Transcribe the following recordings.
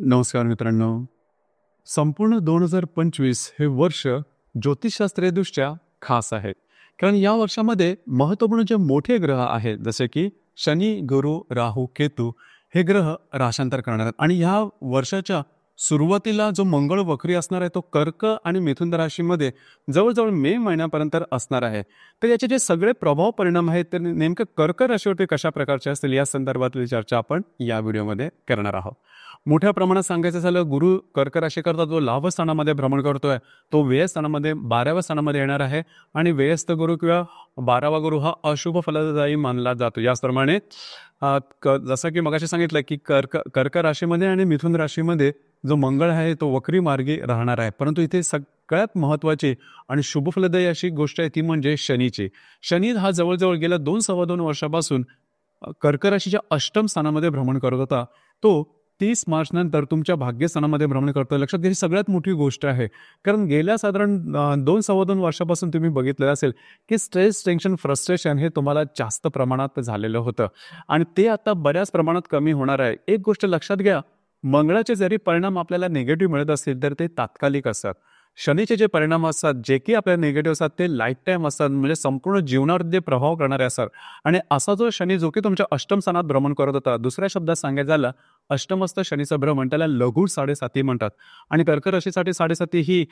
नमस्कार मित्रांनो. संपूर्ण 2025 हे वर्ष ज्योतिषशास्त्रीयदृष्ट्या खास आहे. कारण या वर्षामध्ये महत्त्वपूर्ण जे मोठे ग्रह आहेत जसे की शनी, गुरु, राहू, केतू हे ग्रह राशांतर करणार आहेत आणि ह्या वर्षाच्या सुरुवातीला जो मंगळ वक्री असणार आहे तो कर्क आणि मिथुन राशीमध्ये जवळजवळ मे महिन्यापर्यंत असणार आहे. तर याचे जे सगळे प्रभाव परिणाम आहेत ते नेमकं कर्क राशीवरती कशा प्रकारचे असतील या संदर्भातली चर्चा आपण या व्हिडिओमध्ये करणार आहोत. मोठ्या प्रमाणात सांगायचं झालं, गुरु कर्क राशीकरता जो लाभ स्थानामध्ये भ्रमण करतोय तो व्यय स्थानामध्ये 12व्या स्थानामध्ये येणार आहे आणि व्ययस्थ गुरु किंवा 12वा गुरु हा अशुभ फलदायी मानला जातो. याचप्रमाणे जसं की मगाशी सांगितलं की कर्क राशीमध्ये आणि मिथुन राशीमध्ये जो मंगळ आहे तो वक्री मार्गी राहणार आहे. परंतु इथे सगळ्यात महत्त्वाची आणि शुभफलदायी अशी गोष्ट आहे ती म्हणजे शनीची. शनी हा जवळजवळ गेल्या 2-2.25 वर्षापासून कर्क राशीच्या अष्टम स्थानामध्ये भ्रमण करत होता. तो 30 मार्च नंतर तुमच्या भाग्यस्थानामध्ये भ्रमण करतोय. लक्षात घ्या, ही सगळ्यात मोठी गोष्ट आहे. कारण गेल्या साधारण 2-2.25 वर्षापासून तुम्ही बघितलं असेल की स्ट्रेस, टेन्शन, फ्रस्ट्रेशन हे तुम्हाला जास्त प्रमाणात झालेलं होतं आणि ते आता बऱ्याच प्रमाणात कमी होणार आहे. एक गोष्ट लक्षात घ्या, मंगळाचे जरी परिणाम आपल्याला निगेटिव्ह मिळत असतील तर ते तात्कालिक असतात. शनीचे जे परिणाम असतात जे की आपल्याला निगेटिव्ह असतात ते लाईफ टाईम असतात, म्हणजे संपूर्ण जीवनावर जे प्रभाव करणारे असतात. आणि असा जो शनी जो की तुमच्या अष्टम स्थानात भ्रमण करत होता, दुसऱ्या शब्दात सांगायचं झालं अष्टमस्थ शनीचं भ्रमण त्याला लघु 7.5 म्हणतात. आणि कर्क राशीसाठी 7.5 ही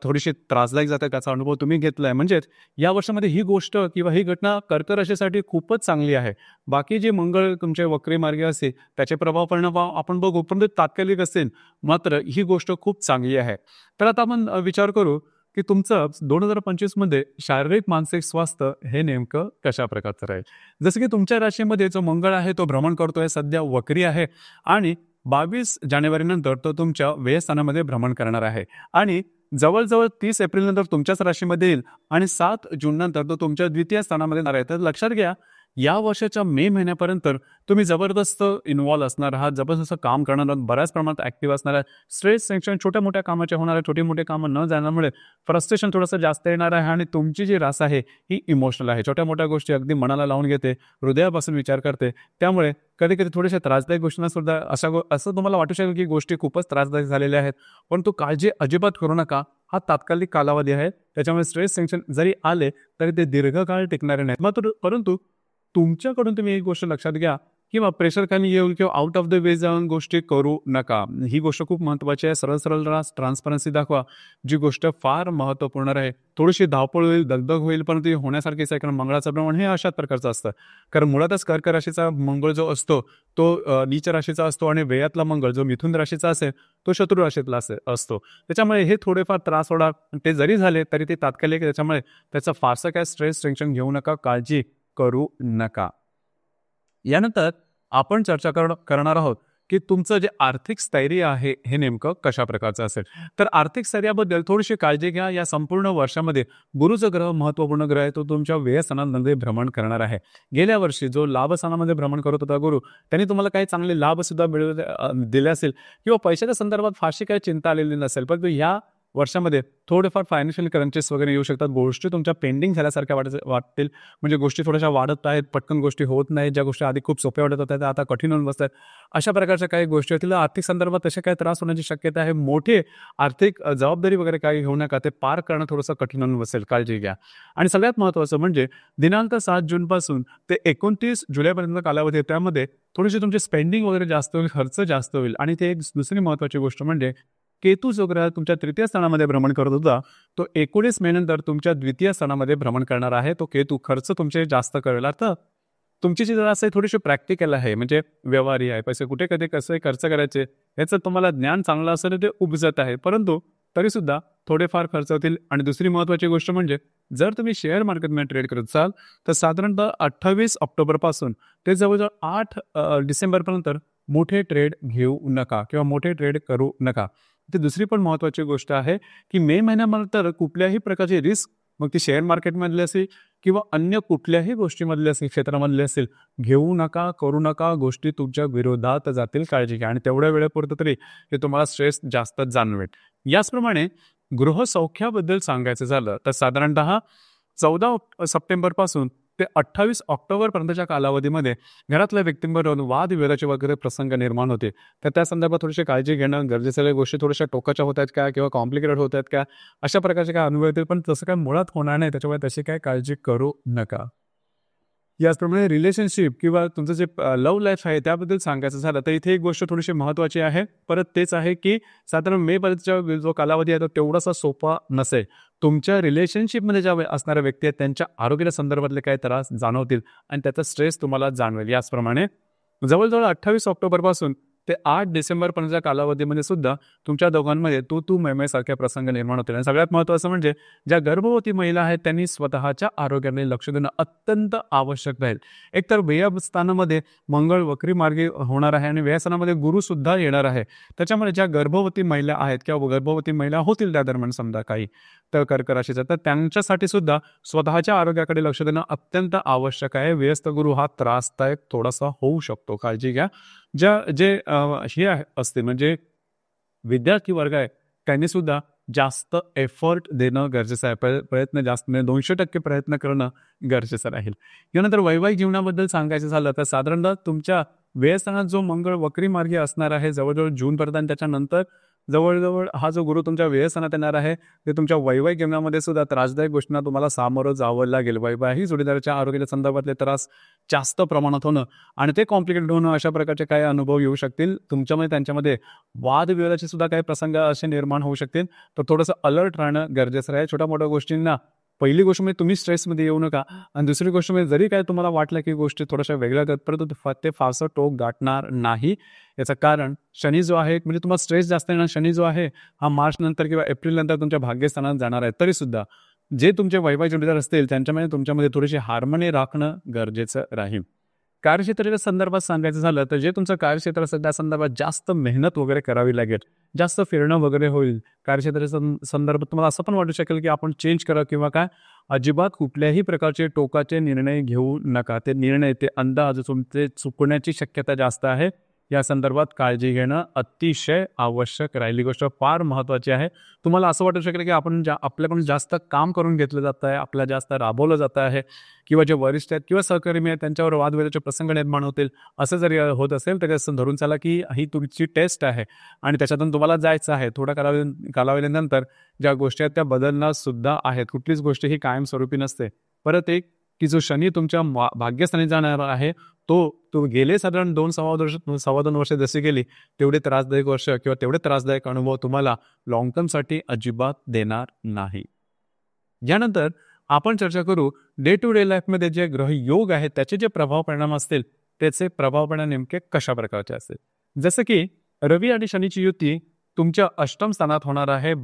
थोडीशी त्रासदायक जाते, त्याचा अनुभव तुम्ही घेतलाय. म्हणजेच या वर्षामध्ये ही गोष्ट किंवा ही घटना कर्क राशीसाठी खूपच चांगली आहे. बाकी जे मंगळ तुमचे वक्री मार्गी असते त्याचे प्रभाव परिणाम आपण बघू, परंतु तात्कालिक असेल. मात्र ही गोष्ट खूप चांगली आहे. तर आता आपण विचार करू की तुमचं 2025 मध्ये शारीरिक मानसिक स्वास्थ्य हे नेमकं कशा प्रकारचं राहील. जसं की तुमच्या राशीमध्ये जो मंगळ आहे तो भ्रमण करतोय, सध्या वक्री आहे आणि 22 जानेवारी नंतर तो तुमच्या व्ययस्थानामध्ये भ्रमण करणार आहे आणि जवळजवळ 30 एप्रिल नंतर तुमच्याच राशीमध्ये येईल आणि 7 जून नंतर तो तुमच्या द्वितीय स्थानामध्ये येणार आहे. तर लक्षात घ्या, या वर्षाच्या मे महिन्यापर्यंत तुम्ही जबरदस्त इन्व्हॉल्व असणार आहात, जबरदस्त काम करणार आहात, बऱ्याच प्रमाणात ऍक्टिव्ह असणार आहे. स्ट्रेस, टेन्शन छोट्या मोठ्या कामाचे होणार आहे, छोटी मोठी कामं न जाण्यामुळे फ्रस्ट्रेशन थोडंसं जास्त येणार आहे आणि तुमची जी रास आहे ही इमोशनल आहे. छोट्या मोठ्या गोष्टी अगदी मनाला लावून घेते, हृदयापासून विचार करते. त्यामुळे कधी कधी थोड्याशा त्रासदायक गोष्टींना सुद्धा असं तुम्हाला वाटू शकेल की गोष्टी खूपच त्रासदायक झालेल्या आहेत, परंतु काळजी अजिबात करू नका. हा तात्कालिक कालावधी आहे, त्याच्यामुळे स्ट्रेस, टेन्शन जरी आले तरी ते दीर्घकाळ टिकणारे नाहीत. मात्र परंतु तुमच्याकडून तुम्ही एक गोष्ट लक्षात घ्या किंवा प्रेशर खाली येऊन किंवा आउट ऑफ द वे जाऊन गोष्टी करू नका. ही गोष्ट खूप महत्त्वाची आहे. सरळ सरळ राहा, ट्रान्सपरन्सी दाखवा. जी गोष्ट फार महत्त्वपूर्ण आहे. थोडीशी धावपळ होईल, दगदग होईल, परंतु होण्यासारखीच आहे. कारण मंगळाचं भ्रमण हे अशाच प्रकारचं असतं. कारण मुळातच कर्क राशीचा मंगळ जो असतो तो नीच राशीचा असतो आणि व्ययातला मंगळ जो मिथुन राशीचा असेल तो शत्रू राशीतला असतो. त्याच्यामुळे हे थोडेफार त्रास होणार, ते जरी झाले तरी ते तात्कालिक. त्याच्यामुळे त्याचं फारसं काय स्ट्रेस, टेन्शन घेऊ नका, काळजी करू नका. यानंतर आपण चर्चा करणार आहोत की तुमचं जे आर्थिक स्थैर्य आहे हे नेमकं कशा प्रकारचं असेल. तर आर्थिक स्थैर्याबद्दल थोडीशी काळजी घ्या. या संपूर्ण वर्षामध्ये गुरुचा ग्रह महत्त्वपूर्ण ग्रह आहे, तो तुमच्या व्ययस्थानामध्ये भ्रमण करणार आहे. गेल्या वर्षी जो लाभस्थानामध्ये भ्रमण करत होता गुरु, त्यांनी तुम्हाला काही चांगले लाभ सुद्धा दिले असेल किंवा पैशाच्या संदर्भात फारशी काही चिंता आलेली नसेल, परंतु या वर्षामध्ये थोडेफार फायनान्शियल क्रंचेस वगैरे येऊ शकतात. गोष्टी तुमच्या पेंडिंग झाल्यासारख्या वाटतील, म्हणजे गोष्टी थोड्याशा वाढत आहेत, पटकन गोष्टी होत नाहीत. ज्या गोष्टी आधी खूप सोप्या वाटत होत्या त्या आता कठीण होऊन बसतात. अशा प्रकारच्या काही गोष्टी होतील. आर्थिक संदर्भात तसे काही त्रास होण्याची शक्यता आहे. मोठे आर्थिक जबाबदारी वगैरे काही घेऊ नका, ते पार करणं थोडंसं कठीण होऊन बसेल, काळजी घ्या. आणि सगळ्यात महत्त्वाचं म्हणजे दिनांक 7 जूनपासून ते 29 जुलैपर्यंत कालावधी आहे, त्यामध्ये थोडीशी तुमची स्पेंडिंग वगैरे जास्त होईल, खर्च जास्त होईल. आणि ते एक दुसरी महत्त्वाची गोष्ट म्हणजे केतू जो ग्रह तुमच्या तृतीय स्थानामध्ये भ्रमण करत होता तो 19 मे नंतर तुमच्या द्वितीय स्थानामध्ये भ्रमण करणार आहे. तो केतू खर्च तुमचे जास्त करेल. तर तुमची जी जरा आहे थोडीशी प्रॅक्टिकल आहे, म्हणजे व्यवहारी आहे. पैसे कुठे कधी कसे खर्च करायचे याचं तुम्हाला ज्ञान चांगलं असेल ते उपजत आहे, परंतु तरी सुद्धा थोडेफार खर्च होतील. आणि दुसरी महत्त्वाची गोष्ट म्हणजे जर तुम्ही शेअर मार्केटमध्ये ट्रेड करत असाल तर साधारणतः 28 ऑक्टोबरपासून ते जवळजवळ 8 डिसेंबरपर्यंत मोठे ट्रेड घेऊ नका किंवा मोठे ट्रेड करू नका. ती दुसरी पण महत्त्वाची गोष्ट आहे की मे महिन्यानंतर कुठल्याही प्रकारची रिस्क, मग ती शेअर मार्केटमधली असेल किंवा अन्य कुठल्याही गोष्टीमधली असेल, क्षेत्रामधली असेल, घेऊ नका, करू नका. गोष्टी तुमच्या विरोधात जातील, काळजी घ्या. आणि तेवढ्या वेळेपुरतं तरी ते तुम्हाला स्ट्रेस जास्त जाणवेल. याचप्रमाणे गृहसौख्याबद्दल सांगायचं झालं तर साधारणतः 14 सप्टेंबरपासून ते 28 ऑक्टोबरपर्यंतच्या कालावधीमध्ये घरातल्या व्यक्तींबरोबर वादविवादाचे वगैरे प्रसंग निर्माण होते. तर त्या संदर्भात थोडीशी काळजी घेणं गरजेचं आहे. गोष्टी थोड्याशा टोकाच्या होत आहेत का किंवा कॉम्प्लिकेटेड होत आहेत का, अशा प्रकारचे काय अनुभव येतील, पण तसं काय मुळात होणार नाही. त्याच्यामुळे तशी काही काळजी करू नका. याचप्रमाणे रिलेशनशिप किंवा तुमचं जे लव्ह लाईफ आहे त्याबद्दल सांगायचं झालं तर इथे एक गोष्ट थोडीशी महत्त्वाची आहे. परत तेच आहे की साधारण मे पर्यंतचा जो कालावधी आहे तो तेवढासा सोपा नसेल. तुमच्या रिलेशनशिपमध्ये ज्या असणाऱ्या व्यक्ती आहेत त्यांच्या आरोग्याच्या संदर्भातले काही त्रास जाणवतील आणि त्याचा स्ट्रेस तुम्हाला जाणवेल. याचप्रमाणे जवळजवळ 28 ऑक्टोबरपासून ते 8 डिसेंबरपर्यंतच्या कालावधीमध्ये सुद्धा तुमच्या दोघांमध्ये तू मैमै सारख्या प्रसंग निर्माण होतील. आणि सगळ्यात महत्त्वाचं म्हणजे ज्या गर्भवती महिला आहेत त्यांनी स्वतःच्या आरोग्याकडे लक्ष देणं अत्यंत आवश्यक राहील. एकतर व्ययस्थानामध्ये मंगळ वक्री मार्गी होणार आहे आणि व्ययस्थानामध्ये गुरु सुद्धा येणार आहे. त्याच्यामुळे ज्या गर्भवती महिला आहेत किंवा गर्भवती महिला होतील त्या दरम्यान समजा काही तर कर्क राशीचं, तर त्यांच्यासाठी सुद्धा स्वतःच्या आरोग्याकडे लक्ष देणं अत्यंत आवश्यक आहे. व्यस्त गुरु हा त्रासदायक थोडासा होऊ शकतो, काळजी घ्या. जे हे असते म्हणजे विद्यार्थी वर्ग आहे त्यांनी सुद्धा जास्त एफर्ट देणं गरजेचं आहे. प्रयत्न जास्त म्हणजे 200% प्रयत्न करणं गरजेचं राहील. यानंतर वैवाहिक जीवनाबद्दल सांगायचं झालं तर साधारणतः तुमच्या व्ययस्थानात जो मंगळ वक्री मार्गी असणार आहे जवळजवळ जूनपर्यंत आणि त्याच्यानंतर जवळजवळ हा जो गुरु तुमच्या व्ययस्थानात येणार आहे ते तुमच्या वैवाहिक जीवनामध्ये सुद्धा त्रासदायक गोष्टींना तुम्हाला सामोरं जावं लागेल. वैवाहिक जोडीदाराच्या आरोग्याच्या संदर्भातले त्रास जास्त प्रमाणात होणं आणि ते कॉम्प्लिकेटेड होणं अशा प्रकारचे काही अनुभव येऊ शकतील. तुमच्यामध्ये त्यांच्यामध्ये वादविवादाचे सुद्धा काही प्रसंग असे निर्माण होऊ शकतील. तर थोडंसं अलर्ट राहणं गरजेचं आहे. छोट्या मोठ्या गोष्टींना पहिली गोष्ट म्हणजे तुम्ही स्ट्रेसमध्ये येऊ नका आणि दुसरी गोष्ट म्हणजे जरी काय तुम्हाला वाटलं की गोष्टी थोड्याशा वेगळ्या आहेत परंतु ते फारसं टोक गाठणार नाही. याचं कारण शनी जो आहे म्हणजे तुम्हाला स्ट्रेस जास्त येणार. शनी जो आहे हा मार्च नंतर किंवा एप्रिल नंतर तुमच्या भाग्यस्थानात जाणार आहे. तरी सुद्धा जे तुमचे वैवाहिक जोडीदार असतील त्यांच्यामध्ये तुमच्यामध्ये थोडीशी हार्मनी राखणं गरजेचं राहील. कार्यक्षेत्राच्या संदर्भात सांगायचं झालं तर जे तुमचं कार्यक्षेत्र असेल त्या संदर्भात जास्त मेहनत वगैरे करावी लागेल. जास्त फिरणं वगैरे होईल. कार्यक्षेत्राच्या संदर्भात तुम्हाला असं पण वाटू शकेल की आपण चेंज करा किंवा काय. अजिबात कुठल्याही प्रकारचे टोकाचे निर्णय घेऊ नका. ते निर्णय ते अंदाज तुमचे चुकण्याची शक्यता जास्त आहे. या संदर्भात काळजी घेणं अतिशय आवश्यक राहिली गोष्ट फार महत्त्वाची आहे. तुम्हाला असं वाटू शकेल की आपण आपल्याकडून जास्त काम करून घेतलं जात आहे, आपल्याला जास्त राबवलं जात आहे किंवा जे वरिष्ठ आहेत किंवा सहकर्मी आहेत त्यांच्यावर वादविवादाचे प्रसंग निर्माण होतील. असं जरी होत असेल तर असं धरून चला की ही तुमची टेस्ट आहे आणि त्याच्यातून तुम्हाला जायचं आहे. थोड्या कालावधीनंतर ज्या गोष्टी आहेत त्या बदलणार सुद्धा आहेत. कुठलीच गोष्ट ही कायमस्वरूपी नसते. परत एक की जो शनी तुमच्या भाग्यस्थानी जाणार आहे तो गेले साधारण 2-2.25 वर्ष जशी गेली तेवढे त्रासदायक वर्ष किंवा तेवढे त्रासदायक अनुभव तुम्हाला लॉंग टर्मसाठी अजिबात देणार नाही. यानंतर आपण चर्चा करू डे टू डे लाईफमध्ये जे ग्रहयोग आहेत त्याचे जे प्रभाव परिणाम असतील त्याचे प्रभाव परिणाम नेमके कशा प्रकारचे असतील. जसं की रवी आणि शनीची युती तुमच्या अष्टम स्थानात होणार आहे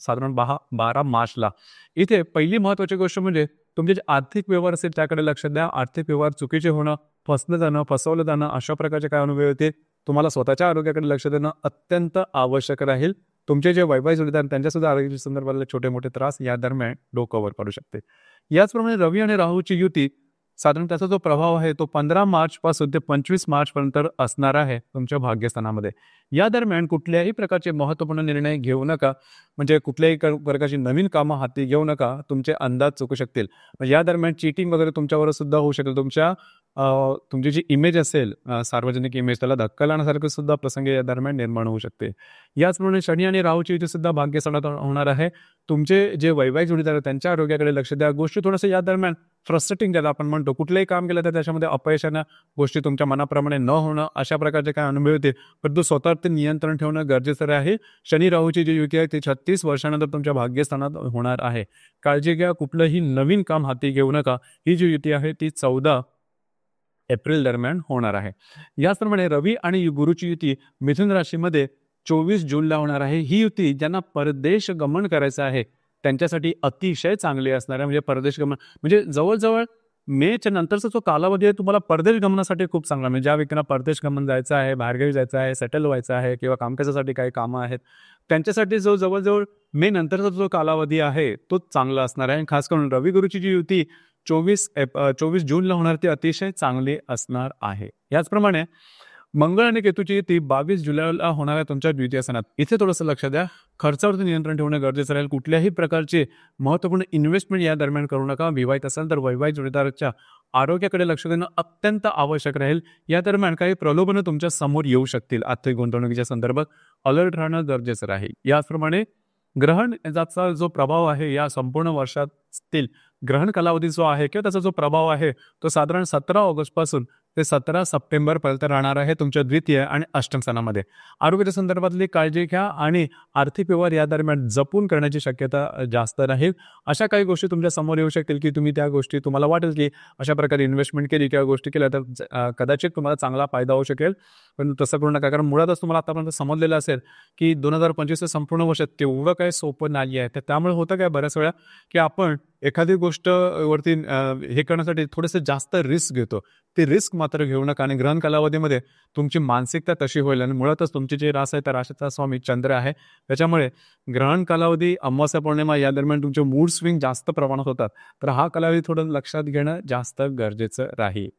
साधारण 12 मार्चला. इथे पहिली महत्वाची गोष्ट म्हणजे तुमचे जे आर्थिक व्यवहार असेल त्याकडे लक्ष द्या. आर्थिक व्यवहार चुकीचे होणं, फसवलं जाणं अशा प्रकारचे काय अनुभव होते. तुम्हाला स्वतःच्या आरोग्याकडे लक्ष देणं अत्यंत आवश्यक राहील. तुमचे जे वैवाहिक जोडीदार त्यांच्या सुद्धा आरोग्याच्या संदर्भातले छोटे मोठे त्रास या दरम्यान डोक्यावर पडू शकते. याचप्रमाणे रवी आणि राहूची युती साधारण त्याचा जो प्रभाव आहे तो 15 मार्चपासून ते 25 मार्चपर्यंत असणार आहे तुमच्या भाग्यस्थानामध्ये. या दरम्यान कुठल्याही प्रकारचे महत्त्वपूर्ण निर्णय घेऊ नका. म्हणजे कुठल्याही प्रकारची नवीन कामं हाती घेऊ नका. तुमचे अंदाज चुकू शकतील. या दरम्यान चीटिंग वगैरे तुमच्यावर सुद्धा होऊ शकेल. तुमची जी इमेज असेल सार्वजनिक इमेज त्याला धक्का लागण्यासारखं सुद्धा प्रसंग या दरम्यान निर्माण होऊ शकते. याचप्रमाणे शनी आणि राहूची युती सुद्धा भाग्यस्थानात होणार आहे. तुमचे जे वैवाहिक जोडीदार आहेत त्यांच्या आरोग्याकडे लक्ष द्या. गोष्टी थोडंसं या दरम्यान फ्रस्ट्रेटिंग ज्याला आपण म्हणतो कुठलंही काम केलं तर त्याच्यामध्ये अपयशानं गोष्टी तुमच्या मनाप्रमाणे न होणं अशा प्रकारचे काय अनुभव येते. परंतु स्वतःवर ते नियंत्रण ठेवणं गरजेचं आहे. शनी राहूची जी युती आहे ती 36 वर्षानंतर तुमच्या भाग्यस्थानात होणार आहे. काळजी घ्या. कुठलंही नवीन काम हाती घेऊ नका. ही जी युती आहे ती 14 एप्रिल दरम्यान होणार आहे. याचप्रमाणे रवी आणि गुरुची युती मिथुन राशीमध्ये 24 जूनला होणार आहे. ही युती ज्यांना परदेश गमन करायचं आहे त्यांच्यासाठी अतिशय चांगली असणार आहे. म्हणजे परदेश गमन म्हणजे जवळजवळ मेच्या नंतरचा जो कालावधी आहे तुम्हाला परदेश गमनासाठी खूप चांगला. म्हणजे ज्या व्यक्तींना परदेश गमन जायचं आहे, बाहेरगावी जायचं आहे, सेटल व्हायचं आहे किंवा कामकाजासाठी काही कामं आहेत त्यांच्यासाठी जो जवळजवळ मे नंतरचा जो कालावधी आहे तो चांगला असणार आहे. खास करून रवी गुरुची जी युती 24 जूनला होणार ती अतिशय चांगली असणार आहे. याचप्रमाणे मंगळ आणि केतूची युती 22 जुलैला होणाऱ्या तुमच्या द्वितीय सणात. इथे थोडंसं लक्ष द्या. खर्चावरती नियंत्रण ठेवणं गरजेचं राहील. कुठल्याही प्रकारची महत्त्वपूर्ण इन्व्हेस्टमेंट या दरम्यान करू नका. विवाहित असाल तर वैवाहिक जोडीदाराच्या आरोग्याकडे लक्ष देणं अत्यंत आवश्यक राहील. या दरम्यान काही प्रलोभनं तुमच्या समोर येऊ शकतील. आर्थिक गुंतवणुकीच्या संदर्भात अलर्ट राहणं गरजेचं राहील. याचप्रमाणे ग्रहण याचा जो प्रभाव आहे या संपूर्ण वर्षातील ग्रहण कालावधी जो आहे किंवा त्याचा जो प्रभाव आहे तो साधारण 17 ऑगस्टपासून ते 17 सप्टेंबरपर्यंत राहणार आहे तुमच्या द्वितीय आणि अष्टम स्थानामध्ये. आरोग्याच्या संदर्भातली काळजी घ्या आणि आर्थिक व्यवहार या दरम्यान जपून करण्याची शक्यता जास्त राहील. अशा काही गोष्टी तुमच्या समोर येऊ शकतील की तुम्ही त्या गोष्टी तुम्हाला वाटेल की अशा प्रकारे इन्व्हेस्टमेंट केली किंवा गोष्टी केल्या तर कदाचित तुम्हाला चांगला फायदा होऊ शकेल. पण तसं करू नका, कारण मुळातच तुम्हाला आतापर्यंत समजलेलं असेल की 2025 संपूर्ण वर्ष तेवढं काही सोपं नाही आहे. तर त्यामुळे होतं काय बऱ्याच वेळा की आपण एखादी गोष्ट वरती हे करण्यासाठी थोडेसे जास्त रिस्क घेतो. ते रिस्क मात्र घेऊ नका आणि ग्रहण कालावधीमध्ये तुमची मानसिकता तशी होईल आणि मुळातच तुमची जी रास आहे त्या राशीचा स्वामी चंद्र आहे. त्याच्यामुळे ग्रहण कालावधी, अमावस्या पौर्णिमा या दरम्यान तुमचे मूड स्विंग जास्त प्रमाणात होतात. तर हा कालावधी थोडं लक्षात घेणं जास्त गरजेचं राहील.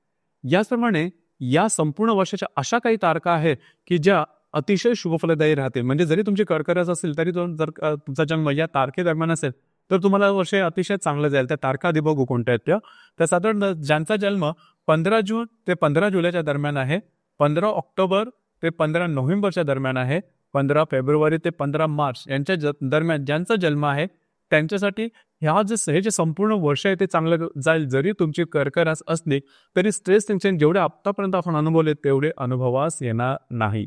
याचप्रमाणे या संपूर्ण वर्षाच्या अशा काही तारखा आहेत की ज्या अतिशय शुभफलदायी राहतील. म्हणजे जरी तुमची कर्क रास असेल तरी जर तुमचा जन्म या तारखेदरम्यान असेल तर तुम्हाला वर्ष अतिशय चांगलं जाईल. त्या तारखा आधी बघू कोणत्या आहेत त्या. तर साधारण ज्यांचा जन्म 15 जून ते 15 जुलैच्या दरम्यान आहे, 15 ऑक्टोबर ते 15 नोव्हेंबरच्या दरम्यान आहे, 15 फेब्रुवारी ते 15 मार्च यांच्या दरम्यान ज्यांचा जन्म आहे त्यांच्यासाठी हे जे संपूर्ण वर्ष आहे ते चांगलं जाईल. जरी तुमची कर्क रास असली तरी स्ट्रेस टेन्शन जेवढे आतापर्यंत आपण अनुभवले तेवढे अनुभवास येणार नाही.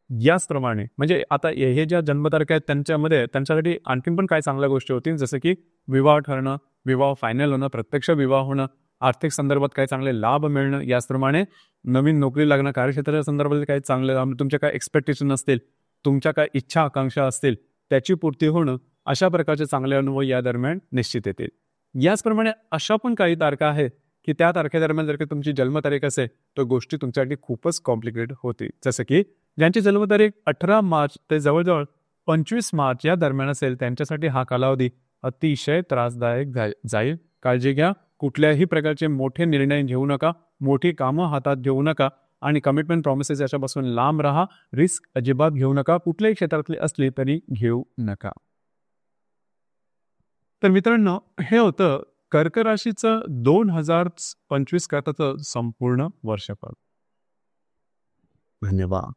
याचप्रमाणे म्हणजे आता हे ज्या जन्मतारखा आहेत त्यांच्यामध्ये त्यांच्यासाठी आणखीन पण काय चांगल्या गोष्टी होतील, जसं की विवाह ठरणं, विवाह फायनल होणं, प्रत्यक्ष विवाह होणं, आर्थिक संदर्भात काही चांगले लाभ मिळणं. याचप्रमाणे नवीन नोकरी लागणं, कार्यक्षेत्राच्या संदर्भात काही चांगले तुमच्या काय एक्सपेक्टेशन असतील, तुमच्या काय इच्छा आकांक्षा असतील त्याची पूर्ती होणं, अशा प्रकारचे चांगले अनुभव या दरम्यान निश्चित येतील. याचप्रमाणे अशा पण काही तारखा आहेत की त्या तारखेदरम्यान जर का तुमची जन्मतारीख असेल तर गोष्टी तुमच्यासाठी खूपच कॉम्प्लिकेटेड होतील. जसं की ज्यांची जन्मतारीख 18 मार्च ते जवळजवळ 25 मार्च या दरम्यान असेल त्यांच्यासाठी हा कालावधी अतिशय त्रासदायक जाईल. काळजी घ्या. कुठल्याही प्रकारचे मोठे निर्णय घेऊ नका, मोठी कामं हातात घेऊ नका आणि कमिटमेंट प्रॉमिसेस याच्यापासून लांब राहा. रिस्क अजिबात घेऊ नका, कुठल्याही क्षेत्रातली असली तरी घेऊ नका. तर मित्रांनो, हे होतं कर्क राशीचं 2025 करताचं संपूर्ण वर्षफळ. धन्यवाद.